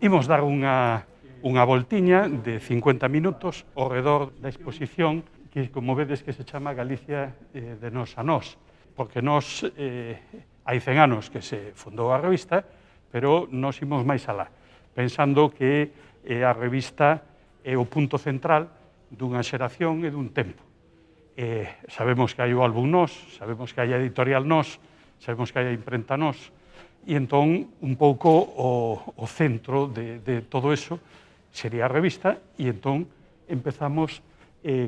Imos dar unha voltiña de 50 minutos ao redor da exposición que, como vedes, que se chama Galicia de nós a nós, porque nós hai 100 anos que se fundou a revista, pero nós imos máis alá, pensando que a revista é o punto central dunha xeración e dun tempo. Sabemos que hai o álbum Nós, sabemos que hai a editorial Nós, sabemos que hai a imprenta Nós, e entón un pouco o centro de todo eso sería a revista, e entón empezamos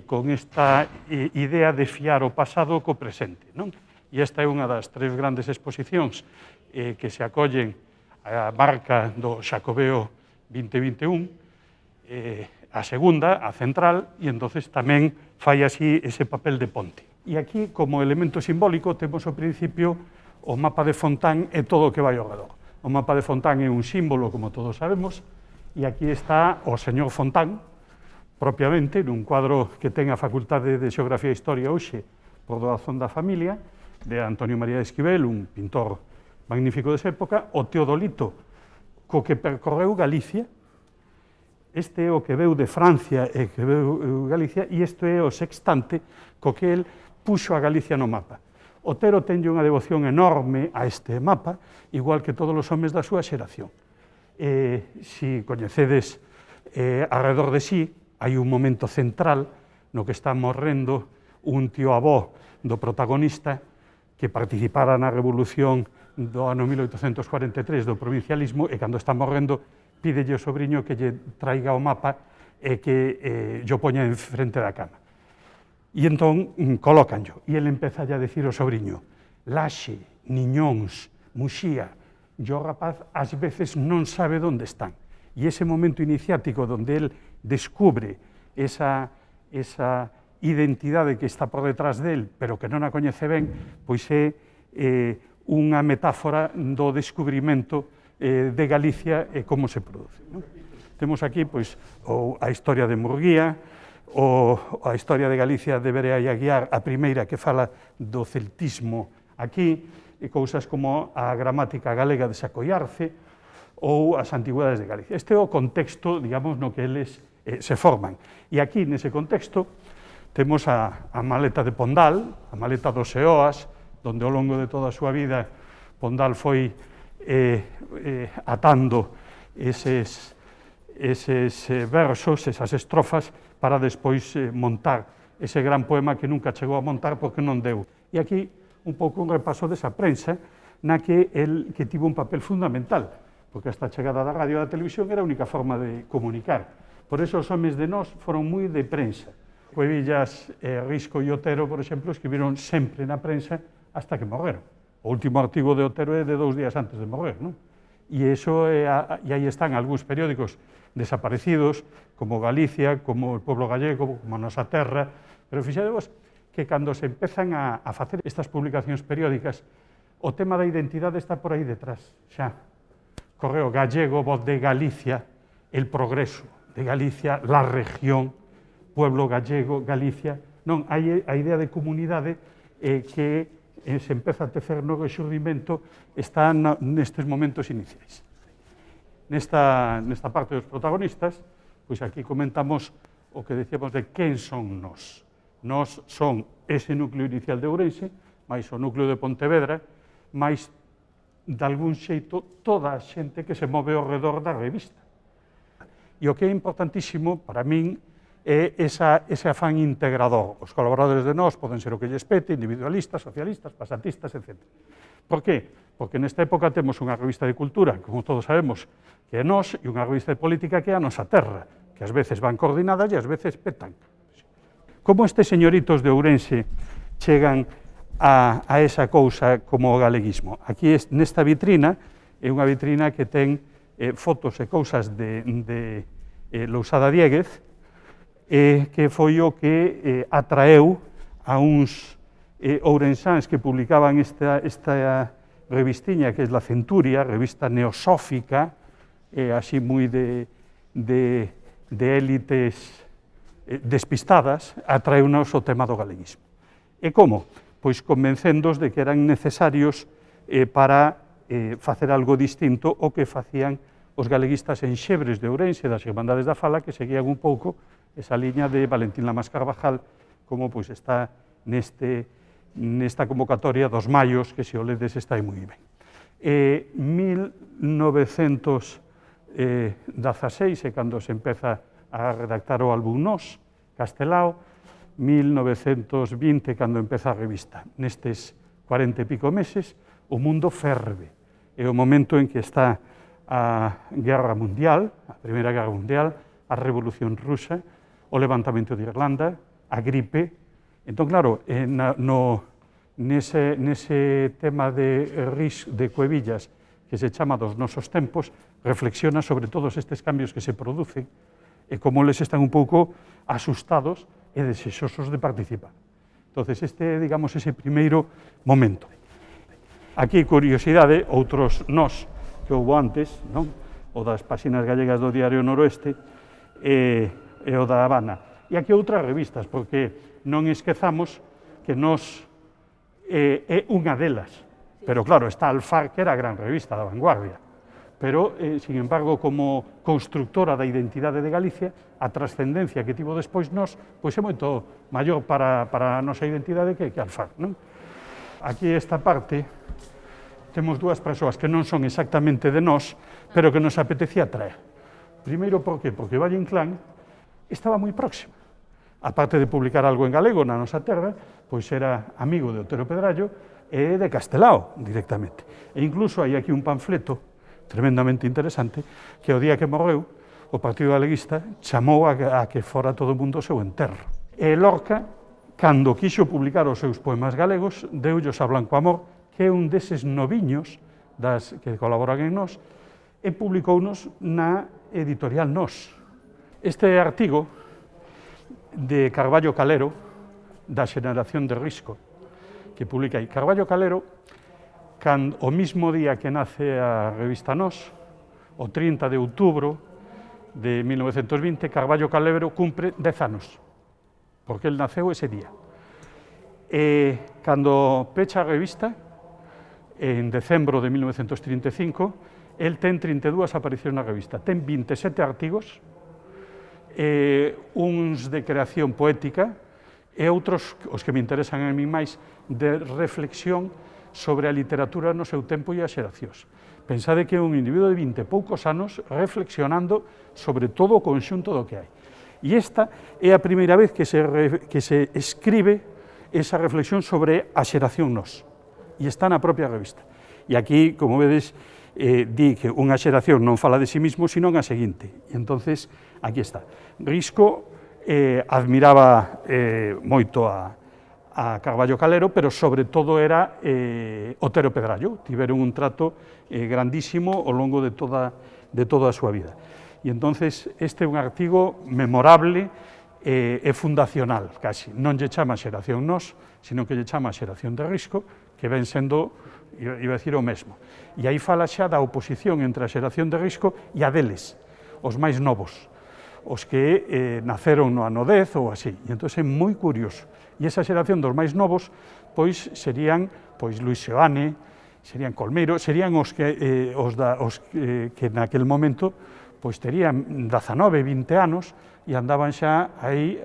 con esta idea de fiar o pasado co presente, non? E esta é unha das 3 grandes exposicións que se acollen a marca do Xacobeo 2021, a segunda, a central, e entonces tamén fai así ese papel de ponte. E aquí, como elemento simbólico, temos ao principio o mapa de Fontán e todo o que vai ao redor. O mapa de Fontán é un símbolo, como todos sabemos, e aquí está o señor Fontán, propiamente, nun cuadro que ten a Facultade de Xeografía e Historia hoxe, por doazón da familia, de Antonio María de Esquivel, un pintor magnífico desa época, o teodolito co que percorreu Galicia. Este é o que veu de Francia e que veu Galicia, e isto é o sextante co que el puxo a Galicia no mapa. Otero tenlle unha devoción enorme a este mapa, igual que todos os homes da súa xeración. Si coñecedes arredor de sí, hai un momento central no que está morrendo un tío avó do protagonista que participara na revolución do ano 1843 do provincialismo, e cando está morrendo pídelle ao sobrinho que lle traiga o mapa e que lle poña en frente da cama. E entón colócanllo, e ele empeza a decir ao sobrinho: Laxe, Niñóns, Muxía, e o rapaz ás veces non sabe onde están. E ese momento iniciático onde el descubre esa identidade que está por detrás del, pero que non a coñece ben, pois é unha metáfora do descubrimento de Galicia e como se produce. Temos aquí pois a historia de Murguía, a historia de Galicia de Berea e Aguiar, a primeira que fala do celtismo aquí, e cousas como a gramática galega de Sacoiarce ou as antigüedades de Galicia. Este é o contexto, digamos, no que eles se forman. E aquí, nese contexto, temos a maleta de Pondal, a maleta dos Eoas, onde ao longo de toda a súa vida Pondal foi atando eses versos, esas estrofas, para despois montar ese gran poema que nunca chegou a montar porque non deu. E aquí un pouco un repaso desa prensa na que tivo un papel fundamental, porque esta chegada da radio e da televisión era a única forma de comunicar. Por eso os homes de Nós foron moi de prensa. Cuevillas, Risco e Otero, por exemplo, escribiron sempre na prensa hasta que morreron. O último artigo de Otero é de 2 días antes de morrer, non? E aí están algúns periódicos desaparecidos, como Galicia, como El Pueblo Gallego, como Nosa Terra, pero fixadevos que cando se empezan a facer estas publicacións periódicas, o tema da identidade está por aí detrás, xa. Correo Gallego, Voz de Galicia, El Progreso de Galicia, La Región, Pueblo Gallego, Galicia. Non, hai a idea de comunidade que se empeza a tecer no rexurdimento, está nestes momentos iniciais. Nesta parte dos protagonistas, pois aquí comentamos o que decíamos de quen son nós. Nós son ese núcleo inicial de Ourense, máis o núcleo de Pontevedra, máis, de algún xeito, toda a xente que se move ao redor da revista. E o que é importantísimo para min é ese afán integrador. Os colaboradores de Nós poden ser o que lles pete, individualistas, socialistas, pasatistas, etc. Por qué? Porque nesta época temos unha revista de cultura, como todos sabemos, que é Nós, e unha revista de política que é a Nosa Terra, que ás veces van coordinadas e ás veces petan. Como estes señoritos de Ourense chegan a esa cousa como o galeguismo? Aquí, nesta vitrina, é unha vitrina que ten fotos e cousas de Lousada Diéguez, que foi o que atraeu a uns ourensáns que publicaban esta revistiña, que é La Centuria, revista neosófica, así moi de élites despistadas, atraeunos o tema do galeguismo. E como? Pois convencéndos de que eran necesarios para facer algo distinto o que facían os galeguistas en Xebres de Ourense das Irmandades da Fala, que seguían un pouco esa liña de Valentín Lamas Carvajal, como pois está nesta convocatoria dos maios, que se o ledes está moi ben. 1916 é cando se empeza a redactar o álbum Nós, Castelao, 1920 cando empeza a revista. Nestes 40 e pico meses, o mundo ferve. É o momento en que está a Guerra Mundial, a Primeira Guerra Mundial, a Revolución Rusa, o levantamento de Irlanda, a gripe. Entón, claro, nese tema de Cuevillas, que se chama dos nosos tempos, reflexiona sobre todos estes cambios que se producen e como eles están un pouco asustados e desexosos de participar. Entonces, digamos, ese primeiro momento. Aquí, curiosidade, outros nós que houve antes, non? O das páxinas gallegas do Diario Noroeste e o da Habana. E aquí outras revistas, porque non esquezamos que Nós é unha delas. Pero claro, está Alfar, que era a gran revista da vanguardia. Pero, sin embargo, como constructora da identidade de Galicia, a trascendencia que tivo despois Nós, pois é moito maior para a nosa identidade que Alfar, non? Aquí esta parte temos dúas persoas que non son exactamente de Nós, pero que nos apetecía traer. Primeiro, por qué? Porque Valle Inclán estaba moi próxima. Aparte de publicar algo en galego na nosa terra, pois era amigo de Otero Pedrallo e de Castelao, directamente. E incluso hai aquí un panfleto tremendamente interesante, que o día que morreu, o Partido Galeguista chamou a que fora todo o mundo o seu enterro. E Lorca, cando quixo publicar os seus poemas galegos, deullos a Blanco Amor, que é un deses noviños que colaboran en Nós, e publicounos na editorial Nós. Este artigo de Carballo Calero, da Xeneración de Risco, que publica aí. Carballo Calero, o mismo día que nace a revista Nós, o 30 de outubro de 1920, Carballo Calero cumpre 10 anos, porque el naceu ese día. E cando pecha a revista, en decembro de 1935, el ten 32 aparicións na revista, ten 27 artigos, uns de creación poética e outros, os que me interesan a mí máis, de reflexión sobre a literatura no seu tempo e as xeracións. Pensade que é un individuo de 20 e poucos anos reflexionando sobre todo o conxunto do que hai. E esta é a primeira vez que se escribe esa reflexión sobre a xeración Nós. E está na propia revista. E aquí, como vedes, di que unha xeración non fala de sí mismo, sino a seguinte. E entonces, aquí está. Risco admiraba moito a Carballo Calero, pero sobre todo era Otero Pedrallo. Tiveron un trato grandísimo ao longo de toda a súa vida. E entonces este é un artigo memorable e fundacional, casi. Non lle chama Xeración Nós, sino que lle chama Xeración de Risco, que ven sendo, iba a decir, o mesmo. E aí fala xa da oposición entre a Xeración de Risco e a deles, os máis novos, os que naceron no ano 10 ou así. E entón é moi curioso. E esa xeración dos máis novos, pois serían Luis Seoane, serían Colmeiro, serían os que naquel momento pois terían 19, 20 anos e andaban xa aí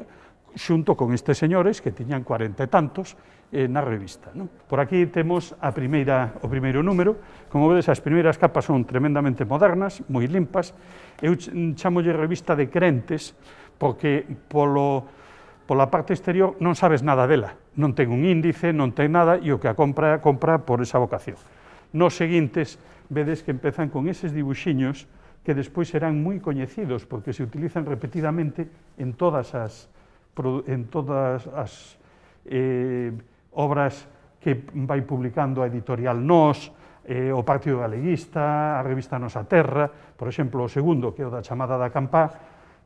xunto con estes señores que tiñan 40 e tantos na revista. Por aquí temos o primeiro número. Como vedes, as primeiras capas son tremendamente modernas, moi limpas. Eu chamolle revista de crentes porque pola parte exterior non sabes nada dela. Non ten un índice, non ten nada, e o que a compra por esa vocación. Nos seguintes, vedes que empezan con eses dibuxiños que despois serán moi coñecidos, porque se utilizan repetidamente en todas as obras que vai publicando a editorial Nós, o Partido Galeguista, a revista Nosa Terra, por exemplo, o segundo, que é o da chamada da Campá,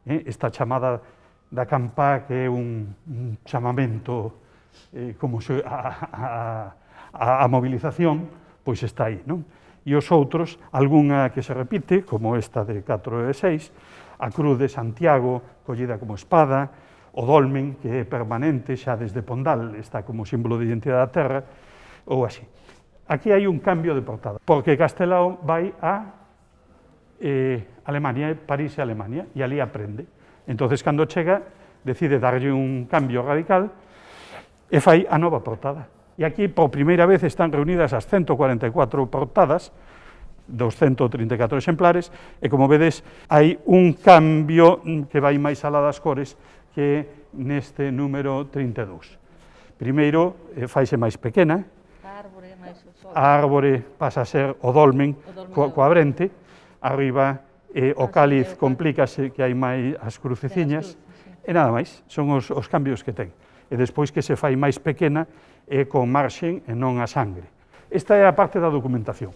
esta chamada da Campá, que é un chamamento como a movilización, pois está aí, non? E os outros, algunha que se repite, como esta de 4 e 6, a Cruz de Santiago, collida como espada, o dolmen, que é permanente xa desde Pondal, está como símbolo de identidade da terra, ou así. Aquí hai un cambio de portada, porque Castelao vai a Alemania, París e Alemania, e ali aprende. Entonces, cando chega, decide darlle un cambio radical e fai a nova portada. E aquí, por primeira vez, están reunidas as 144 portadas dos 134 exemplares, e como vedes, hai un cambio que vai máis alá das cores que neste número 32. Primeiro, faise máis pequena, a árbore pasa a ser o dolmen coa brente, arriba o cáliz complícase que hai máis as cruceciñas, e nada máis, son os cambios que ten. E despois que se fai máis pequena e con marxen e non a sangre. Esta é a parte da documentación.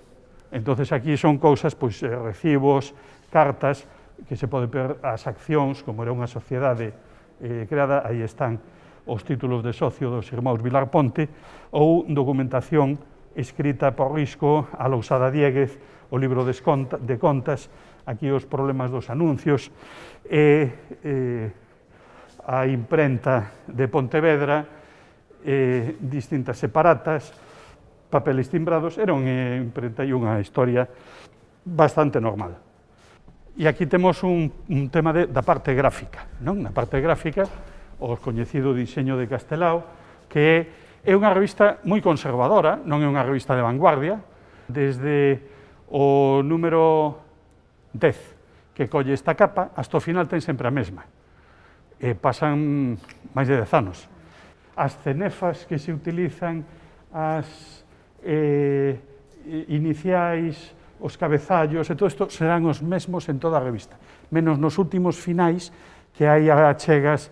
Entonces aquí son cousas, pois, recibos, cartas, que se pode ver as accións, como era unha sociedade creada, aí están os títulos de socio dos irmãos Vilar Ponte, ou documentación escrita por Risco, a Lousada Dieguez, o libro de contas, aquí os problemas dos anuncios, a imprenta de Pontevedra, distintas separatas, papeles timbrados, era unha imprenta e unha historia bastante normal. E aquí temos un tema da parte gráfica, non? Na parte gráfica, o coñecido diseño de Castelao, que é unha revista moi conservadora, non é unha revista de vanguardia, desde o número 10, que colle esta capa, hasta o final ten sempre a mesma. Pasan máis de 10 anos. As cenefas que se utilizan, as iniciais, os cabezallos e todo isto serán os mesmos en toda a revista, menos nos últimos finais que hai achegas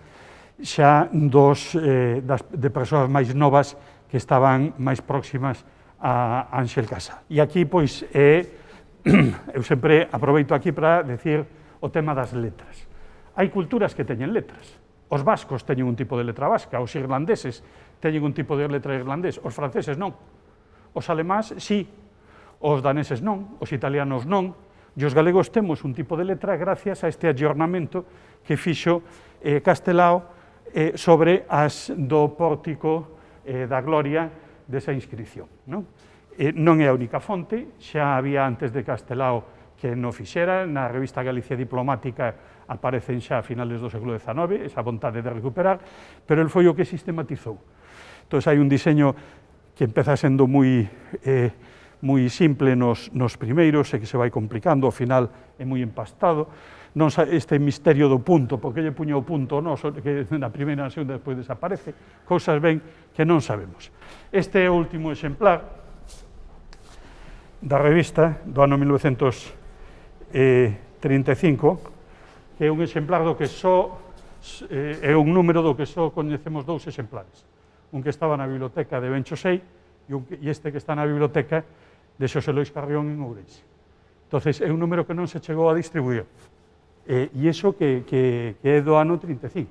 xa de persoas máis novas que estaban máis próximas a Ánxel Casa. E aquí, pois, eu sempre aproveito aquí para decir o tema das letras. Hai culturas que teñen letras. Os vascos teñen un tipo de letra vasca, os irlandeses teñen un tipo de letra irlandés, os franceses non. Os alemáns, sí, os daneses non, os italianos non, e os galegos temos un tipo de letra gracias a este aggiornamento que fixo Castelao sobre as do pórtico da gloria desa inscripción. Non é a única fonte, xa había antes de Castelao que non fixera, na revista Galicia Diplomática aparecen xa a finales do século XIX, esa vontade de recuperar, pero el foi o que sistematizou. Entón, hai un diseño que empeza sendo moi simple nos primeiros e que se vai complicando, ao final é moi empastado. Non este misterio do punto, porque lle puño o punto noso, que na primeira e na segunda despois desaparece, cousas ben que non sabemos. Este é o último exemplar da revista do ano 1935, que é un exemplar do que só é un número do que só coñecemos 2 exemplares. Un que estaba na biblioteca de Ben Chosei e este que está na biblioteca de Xosé Lois Carrión en Ourense. Entón, é un número que non se chegou a distribuir. E iso que é do ano 35.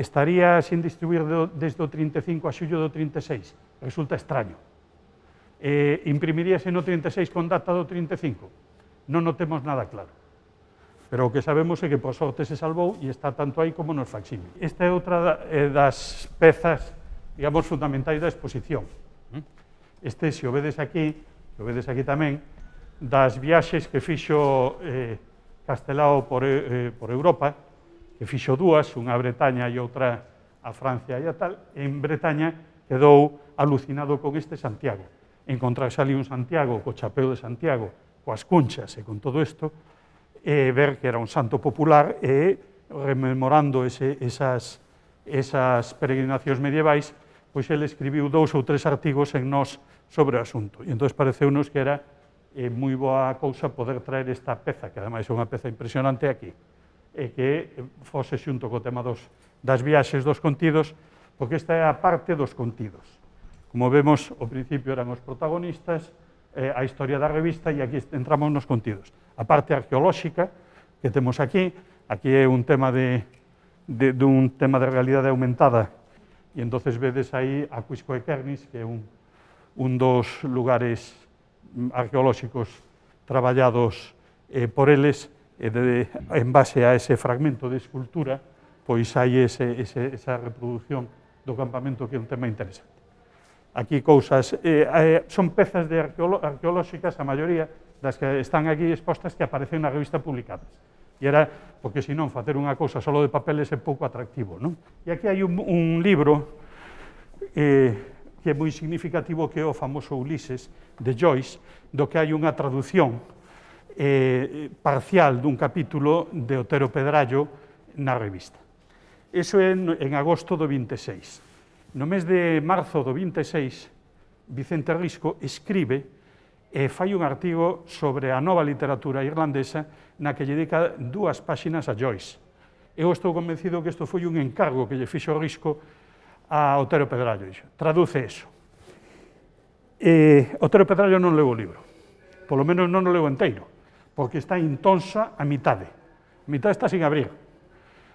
Estaría sin distribuir desde o 35 a xullo do 36. Resulta extraño. Imprimiríase no 36 con data do 35. Non o temos nada claro. Pero o que sabemos é que, por sorte, se salvou e está tanto aí como nos facsímiles. Esta é outra das pezas, digamos, fundamentais da exposición. Este, se o vedes aquí tamén, das viaxes que fixo Castelao por Europa, que fixo 2, unha a Bretaña e outra a Francia e a tal, en Bretaña quedou alucinado con este Santiago. Encontrarse ali un Santiago co chapeu de Santiago, coas cunchas e con todo isto, e ver que era un santo popular e rememorando esas peregrinacións medievais, pois ele escribiu 2 ou 3 artigos en Nós sobre o asunto. E entón pareceunos que era moi boa cousa poder traer esta peza, que ademais é unha peza impresionante aquí, e que fose xunto co tema das viaxes dos contidos, porque esta é a parte dos contidos. Como vemos, ao principio eran os protagonistas, a historia da revista, e aquí entramos nos contidos. A parte arqueolóxica que temos aquí é un tema de realidade aumentada, e entonces vedes aí a Cuisco e Kernis, que é un dos lugares arqueolóxicos traballados por eles, en base a ese fragmento de escultura, pois hai esa reproducción do campamento que é un tema interesante. Aquí cousas, son pezas arqueolóxicas, a maioría, das que están aquí expostas que aparecen na revista publicadas. E era, porque senón facer unha cousa solo de papeles é pouco atractivo, non? E aquí hai un libro que é moi significativo, que é o famoso Ulises, de Joyce, do que hai unha traducción parcial dun capítulo de Otero Pedrallo na revista. Iso é en agosto do 26. No mes de marzo do 26, Vicente Risco escribe e fai un artigo sobre a nova literatura irlandesa na que lle dedica 2 páxinas a Joyce. Eu estou convencido que isto foi un encargo que lle fixo Risco a Otero Pedrallo. Traduce eso. Otero Pedrallo non leu o libro, polo menos non o leu inteiro, porque está intonsa a mitade. A mitade está sin abrir.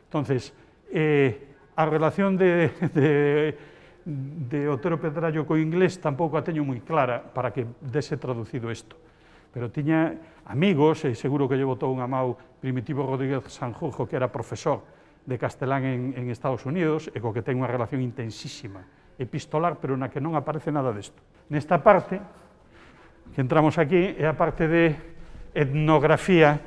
Entonces, a relación de Otero Pedrallo co inglés tampouco a teño moi clara para que dese traducido isto. Pero tiña amigos, e seguro que lle botou unha mau Primitivo Rodríguez Sanjurjo, que era profesor de castelán en Estados Unidos, e co que ten unha relación intensísima, epistolar, pero na que non aparece nada disto. Nesta parte, que entramos aquí, é a parte de etnografía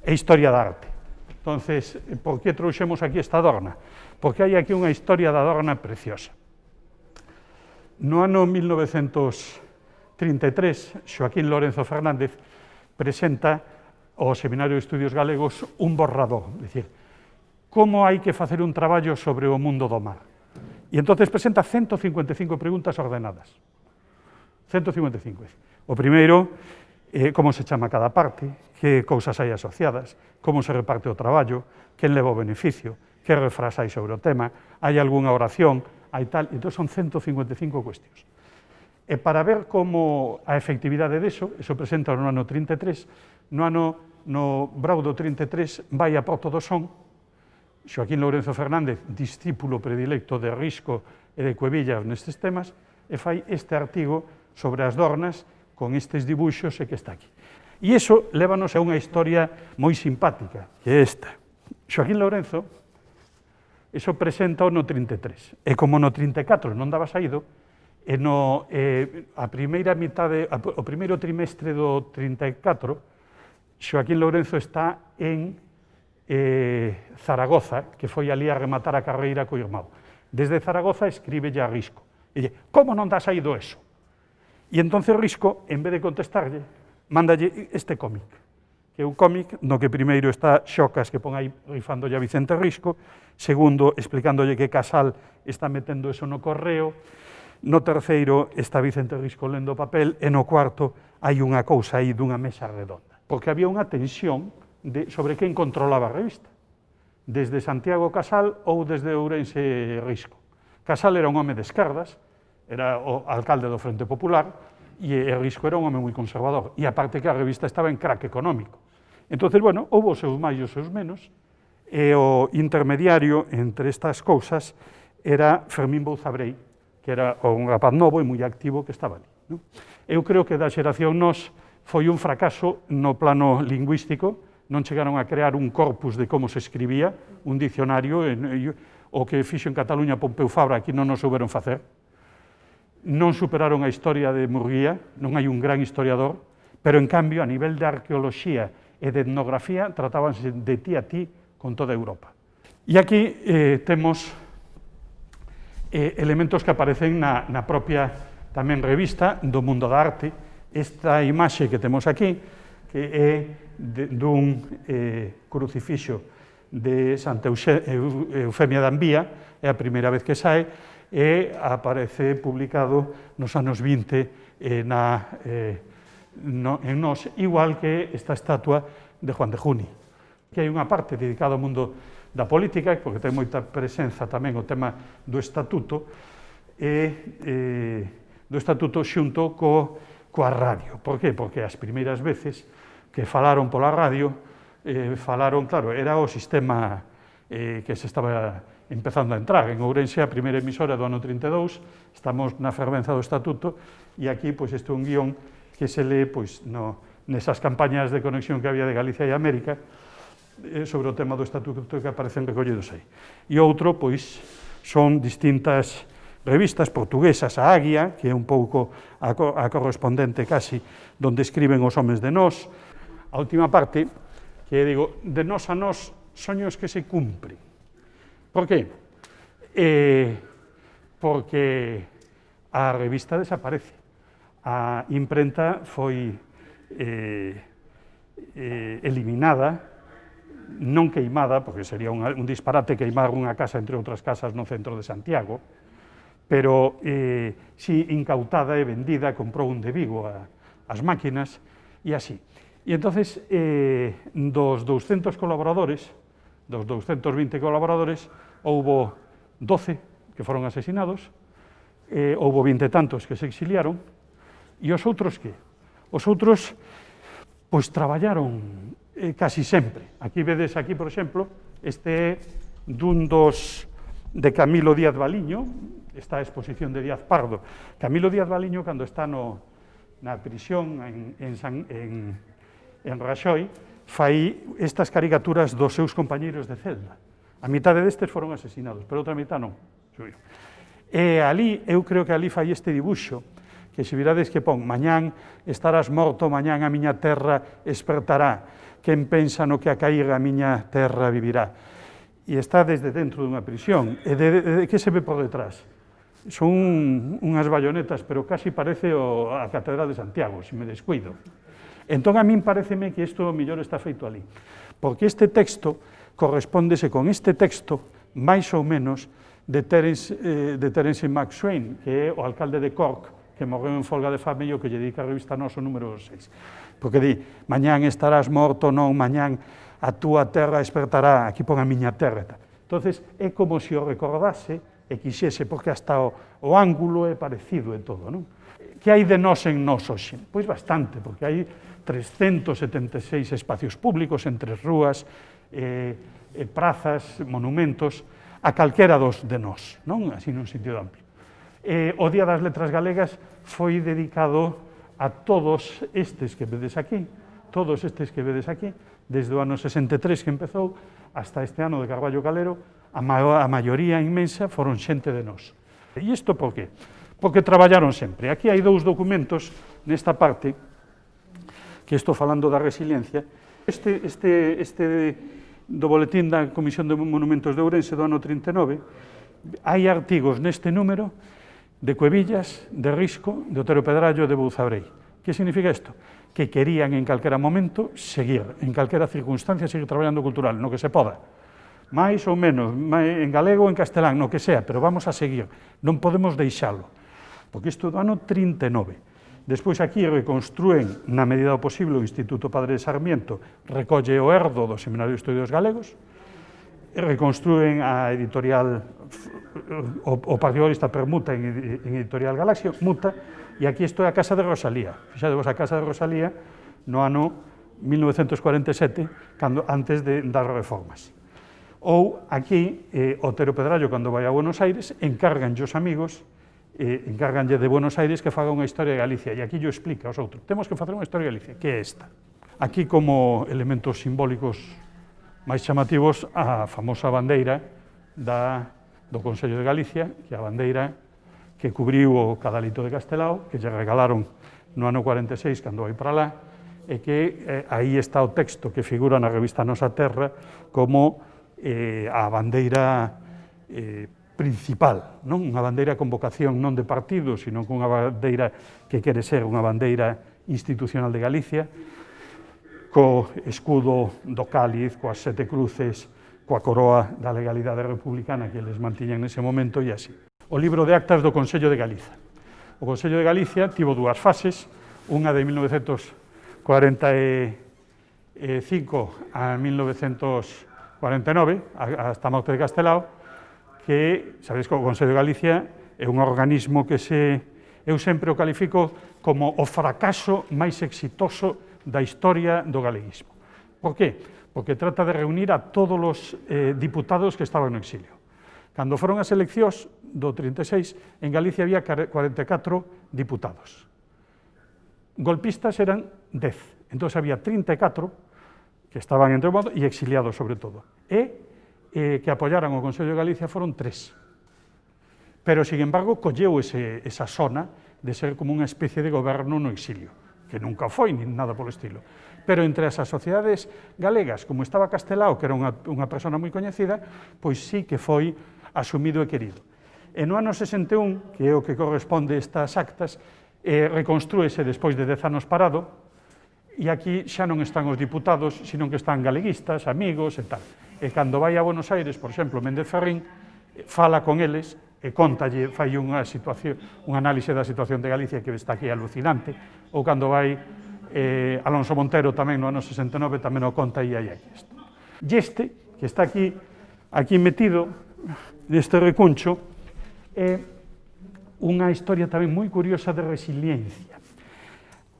e historia da arte. Entonces, por que trouxemos aquí esta adorna? Porque hai aquí unha historia da adorna preciosa. No ano 1933, Xoaquín Lorenzo Fernández presenta ao Seminario de Estudios Galegos un borrador, é dicir, como hai que facer un traballo sobre o mundo do mar. E entonces presenta 155 preguntas ordenadas. 155. O primeiro, como se chama cada parte, que cousas hai asociadas, como se reparte o traballo, quen leva o beneficio, que refrás hai sobre o tema, hai algunha oración, hai tal, entón son 155 cuestións. E para ver como a efectividade deso, eso presenta no ano 33, no Brau do 33 vai a Porto do Son, Xoaquín Lourenzo Fernández, discípulo predilecto de Risco e de Cuevillas nestes temas, e fai este artigo sobre as dornas con estes dibuixos e que está aquí. E iso lévanos a unha historia moi simpática, que é esta. Xoaquín Lourenzo, iso presenta no 33, e como no 34 non daba saído, e a primeira mitade, o primeiro trimestre do 34, Xoaquín Lourenzo está en Zaragoza, que foi ali a rematar a carreira co irmão. Desde Zaragoza escribe a Risco. E dice, como non dá saído eso? E entonces Risco, en vez de contestarlle, mándalle este cómic, que é un cómic no que primeiro está Xocas, que pon aí rifándolle a Vicente Risco, segundo, explicándolle que Casal está metendo eso no correo, no terceiro está Vicente Risco lendo papel, e no cuarto hai unha cousa aí dunha mesa redonda. Porque había unha tensión sobre quen controlaba a revista, desde Santiago Casal ou desde Ourense Risco. Casal era un home de esquerdas, era o alcalde do Frente Popular, e Risco era un home moi conservador, e aparte que a revista estaba en crack económico. Entón, bueno, houve os seus máis e os seus menos, e o intermediario entre estas cousas era Fermín Bouzabrei, que era un rapaz novo e moi activo que estaba ali. Eu creo que da xeración nos foi un fracaso no plano lingüístico, non chegaron a crear un corpus de como se escribía, un dicionario, o que fixo en Cataluña Pompeu Fabra, aquí non nos souberon facer. Non superaron a historia de Murguía, non hai un gran historiador, pero en cambio a nivel de arqueoloxía e de etnografía tratábanse de ti a ti con toda Europa. E aquí temos elementos que aparecen na propia tamén revista do mundo da arte. Esta imaxe que temos aquí, que é dun crucifixo de Santa Eufemia de Ambía, é a primeira vez que sae, e aparece publicado nos anos 20 en Nos, igual que esta estatua de Juan de Juni. Que hai unha parte dedicada ao mundo da política, porque ten moita presenza tamén o tema do estatuto, do estatuto xunto coa radio. Por qué? Porque as primeiras veces que falaron pola radio, falaron, claro, era o sistema que se estaba empezando a entrar. En Ourense, a primeira emisora do ano 32, estamos na fervenza do estatuto, e aquí, pois, este é un guión que se lee, pois, nesas campañas de conexión que había de Galicia e América, sobre o tema do estatuto que aparecen recollidos aí. E outro, pois, son distintas revistas portuguesas, a Águia, que é un pouco a correspondente casi donde escriben os homes de nós. A última parte, que digo, de nós a nós, soños que se cumpren. Por qué? Porque a revista desaparece. A imprenta foi eliminada, non queimada, porque sería un disparate queimar unha casa entre outras casas no centro de Santiago, pero si incautada e vendida, comprou un de Vigo as máquinas, e así. E entonces, dos 200 colaboradores, dos 220 colaboradores, houbo 12 que foron asesinados, houbo 20 e tantos que se exiliaron, e os outros que? Os outros, pois, traballaron casi sempre. Aquí vedes, aquí, por exemplo, este é dun dos de Camilo Díaz Valiño, esta exposición de Díaz Pardo. Camilo Díaz Valiño, cando está na prisión en Raxoi, fai estas caricaturas dos seus compañeiros de celda. A mitade destes foron asesinados, pero outra mitad non. E ali, eu creo que ali fai este dibuixo, que se virades que pon, mañán estarás morto, mañán a miña terra espertará, quen pensa no que a caíga a miña terra vivirá. E está desde dentro dunha prisión. E de que se ve por detrás? Son unhas bayonetas, pero casi parece a Catedral de Santiago, se me descuido. Entón, a min pareceme que isto mellor está feito ali, porque este texto correspóndese con este texto, máis ou menos, de Terence McSwain, que é o alcalde de Cork, que morreu en folga de fame e o que lle dedica a revista Nós o número 6. Porque di, mañán estarás morto, non, mañán a túa terra espertará, aquí pon a miña terra. Entonces, é como se o recordase e quixese, porque hasta o ángulo é parecido e todo, non? Que hai de nós en nós hoxe? Pois bastante, porque hai 376 espacios públicos, entre rúas, prazas, monumentos, a calquera dos de nós, non? Así nun sentido amplio. O Día das Letras Galegas foi dedicado a todos estes que vedes aquí, desde o ano 63 que empezou hasta este ano de Carballo Calero, a maioría inmensa foron xente de nós. E isto por qué? Porque traballaron sempre. Aquí hai dous documentos nesta parte, que estou falando da resiliencia. Este do boletín da Comisión de Monumentos de Ourense do ano 39, hai artigos neste número de Cuevillas, de Risco, de Otero Pedrallo e de Bouzabrei. Que significa isto? Que querían en calquera momento seguir, en calquera circunstancia, seguir traballando cultural, no que se poda. Mais ou menos, en galego ou en castelán, no que sea, pero vamos a seguir, non podemos deixalo. Porque isto do ano 39. Despois aquí reconstrúen, na medida do posible, o Instituto Padre de Sarmiento, recolle o herdo do Seminario de Estudios Galegos, reconstrúen a editorial, o particularista Permuta en editorial Galaxia, Muta, e aquí isto é a Casa de Rosalía. Fixadevos, a Casa de Rosalía no ano 1947, antes das reformas. Ou aquí, Otero Pedrallo, cando vai a Buenos Aires, encarganlle os amigos, encarganlle de Buenos Aires que faga unha historia de Galicia, e aquí yo explica aos outros, temos que facer unha historia de Galicia, que é esta. Aquí, como elementos simbólicos máis chamativos, a famosa bandeira do Consello de Galicia, que é a bandeira que cubriu o Cadalito de Castelao, que lle regalaron no ano 46, cando vai para lá, e que aí está o texto que figura na revista Nosa Terra como a bandeira principal, non? Unha bandeira con vocación non de partido, sino con unha bandeira que quere ser unha bandeira institucional de Galicia, co escudo do cáliz, coas 7 cruces, coa coroa da legalidade republicana que eles mantiñan nese momento e así. O libro de actas do Consello de Galiza. O Consello de Galicia tivo dúas fases, unha de 1945 a 1949, hasta a morte de Castelao, que, sabedes que o Consello de Galicia é un organismo que eu sempre o califico como o fracaso máis exitoso da historia do galeguismo. Por qué? Porque trata de reunir a todos os diputados que estaban no exilio. Cando foron as eleccións do 36, en Galicia había 44 diputados. Golpistas eran 10, entón había 34 que estaban entre o modo e exiliados sobre todo. E que apoyaran o Consello de Galicia foron 3. pero, sin embargo, colleu esa zona de ser como unha especie de goberno no exilio, que nunca foi, nin nada polo estilo. Pero entre as sociedades galegas, como estaba Castelao, que era unha persona moi coñecida, pois sí que foi asumido e querido. E no ano 61, que é o que corresponde a estas actas, reconstrúese despois de 10 anos parado, e aquí xa non están os diputados, sino que están galeguistas, amigos e tal. E cando vai a Buenos Aires, por exemplo, Méndez Ferrín, fala con eles e contalle, fai unha análise da situación de Galicia que está aquí alucinante, ou cando vai Alonso Montero tamén no ano 69 tamén o conta e aí isto. E este, que está aquí metido neste recuncho, é unha historia tamén moi curiosa de resiliencia.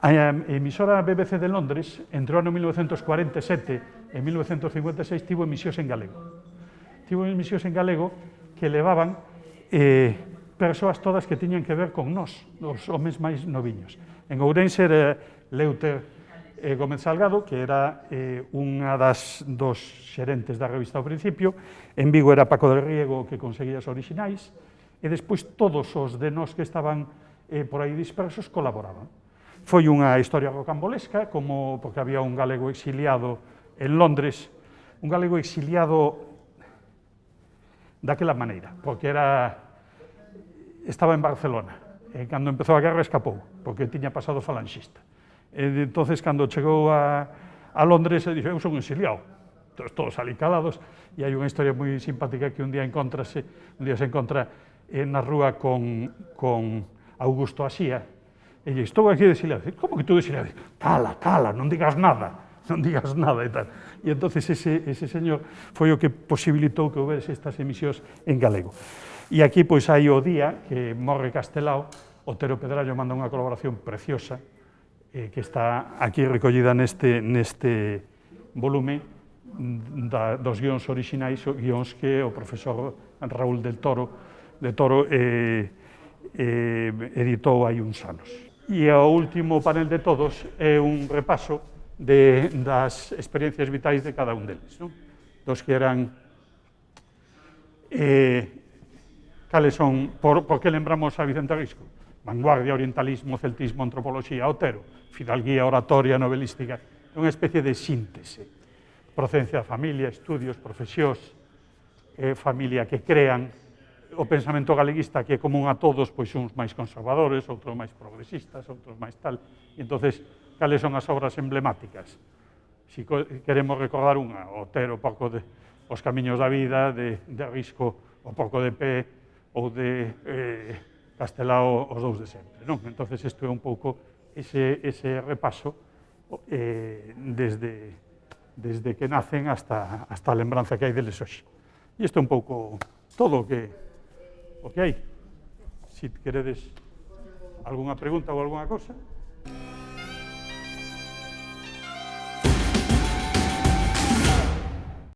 A emisora BBC de Londres, entre o ano 1947 e 1956, tivo emisións en galego. Tivo emisións en galego que levaban persoas todas que tiñan que ver con nós, os homes máis noviños. En Ourense era Leuter Gómez Salgado, que era unha dos xerentes da revista ao principio, en Vigo era Paco del Riego, que conseguía os orixinais, e despois todos os de nós que estaban por aí dispersos colaboraban. Foi unha historia rocambolesca, porque había un galego exiliado en Londres, un galego exiliado daquela maneira, porque estaba en Barcelona, e cando empezou a guerra escapou, porque tiña pasado falanxista. E entonces, cando chegou a Londres, dixo, eu son exiliado, todos ali calados, e hai unha historia moi simpática que un día se encontra na rúa con Augusto Asía, e lle, estou aquí de exiliado. Como que tú de exiliado? Cala, non digas nada e tal. E entonces ese señor foi o que posibilitou que houbese estas emisións en galego. E aquí pois hai o día que morre Castelao, Otero Pedrallo manda unha colaboración preciosa que está aquí recollida neste volume dos guións orixinais, guións que o profesor Raúl del Toro editou hai uns anos. E o último panel de todos é un repaso das experiencias vitais de cada un deles, dos que eran cales son, por que lembramos a Vicente Risco? Vanguardia, orientalismo, celtismo, antropoloxía, Otero, fidalguía, oratoria, novelística, é unha especie de síntese, procedencia da familia, estudios, profesións, familia que crean, o pensamento galeguista que é común a todos, pois uns máis conservadores, outros máis progresistas, outros máis tal, e entonces cales son as obras emblemáticas. Si queremos recordar unha, Otero, pouco de Os camiños da vida, de Risco, o pouco de pé, ou de Castelao, os dous de sempre. Entón, isto é un pouco ese repaso desde que nacen hasta a lembranza que hai deles hoxe. E isto é un pouco todo o que hai. Se queredes algunha pregunta ou algunha cosa.